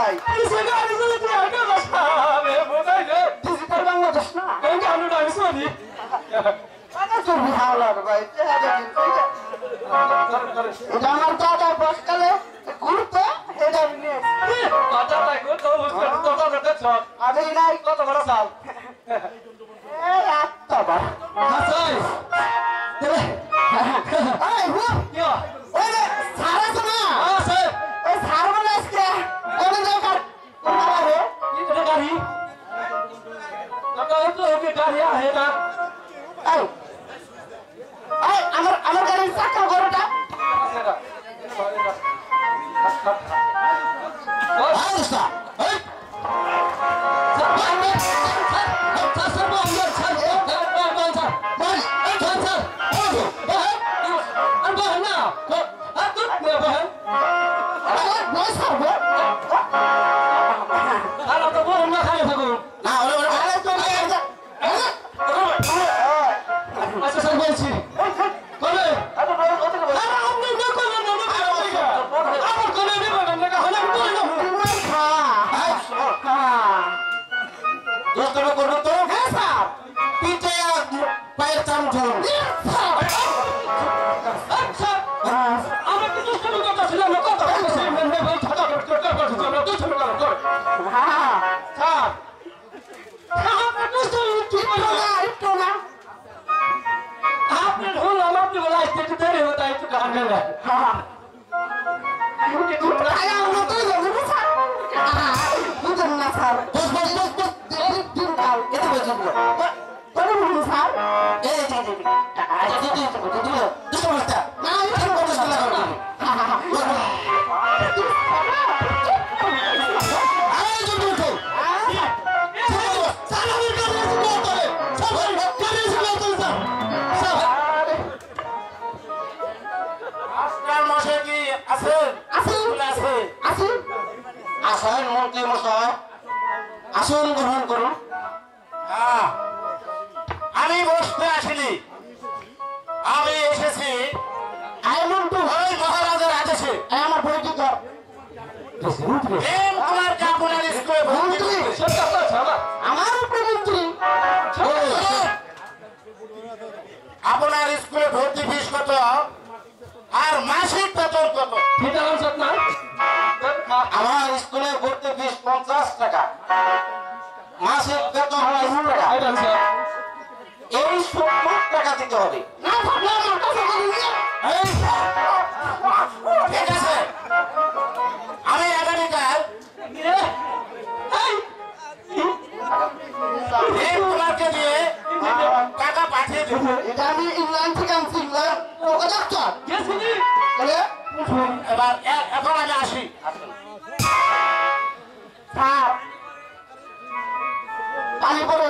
ভাই কিসে গাড়ি চলতে আগে বসা আমি বোঝাই রে ডিজিটাল বাংলাদেশ না এই গানু না শুনি কাকা তুমি হাওলার ভাই এটা আমার দাদা বসকালে ঘুরতো এটা আমি নিয়ে কথা লাগো তো বুঝতে তো তো চল আমি নাই কত বড় সাল এই আত্মা বা হাসাই এই হু কি ওই যে সারা শোনা আছে ওই সারা বলে আজকে কোন জায়গা কোথায় রে কি এটা গাড়ি কাকা তো ওকে গাড়ি আছে না এই এই আমার গাড়ির চাকা বড়টা সেটা আচ্ছা এই আসন গ্রহণ করুন আমি বসতে আসিনি আমি এসেছি ওই মহারাজের আদেশে আমার বইটি কর প্রেম কুমারকে আপনার স্কুলে ভর্তি করতে। আমার উপরে মন্ত্রী আপনার স্কুলে ভর্তি ফিস কত আর মাসিক বেতন কত? আমার স্কুলে ভর্তি ফিস 50 টাকা মাসিক বেতন হয় 100 টাকা এই 70 টাকা দিতে হবে ঠিক আছে আমি আগামীকাল প্রেম কুমারকে দিয়ে টাকা পাঠিয়ে দেব। এটা আমি ইংল্যান্ড থেকে আনছি ইংল্যান্ড তোকে ডাক্তার এবার এখন আমি আসি। স্যার পানি পড়ে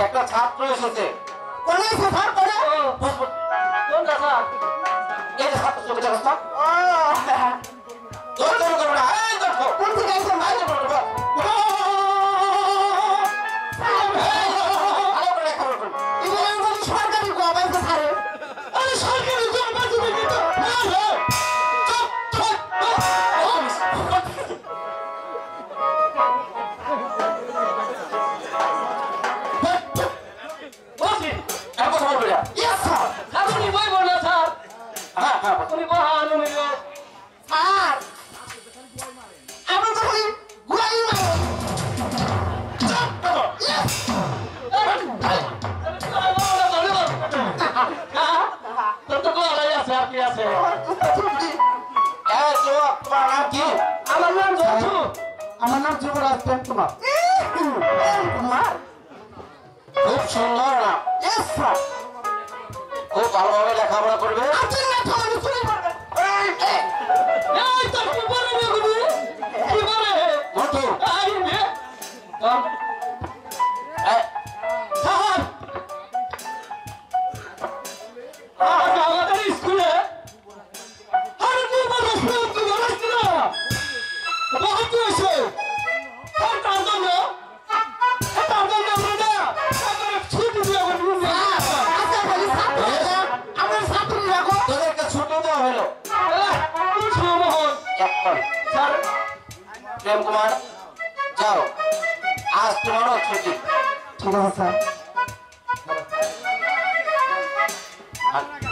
একটা ছাত্র এসেছে কোনে স্যার কোনে এই যে ছাত্র চলে যাচ্ছে না ধর ধর করো না এই দেখো কোন থেকে আইছেন ভাই সরকারি গবাইছে স্যারে আরে সরকারি গবাইছে দেখি তো আমার নাম যুবরাজ প্রেম কুমার খুব সুন্দর না খুব ভালোভাবে লেখাপড়া করবে আমার ছাত্রী রাখো তোদেরকে ছুটি দেওয়া হলো স্যার প্রেম কুমার যাও আজ তোমারও ছুটি ঠিক আছে স্যার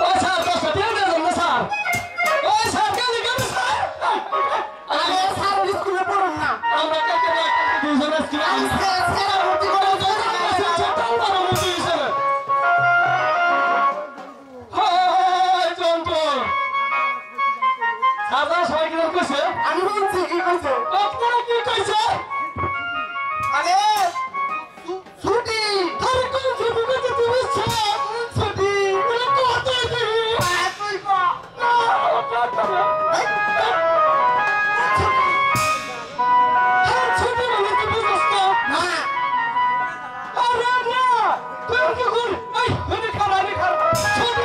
ও স্যার দশটা দিয়ে দেন না স্যার ও স্যার কেন কেন স্যার আরে স্যার স্কুলে পড়ুন না আমরা কাকে না দুজন স্কুলে স্যার ভর্তি করে আমি বলছি কি কইছে আপনারা কি কইছে আরে ছুটি আরে কোন ছবি কইছে তুমি স্যার ছুটি এটা কত দিবি তুই কো ছবি মানে কি বুঝছ না না আরে না তুই কি কর এই এনে খারা ছবি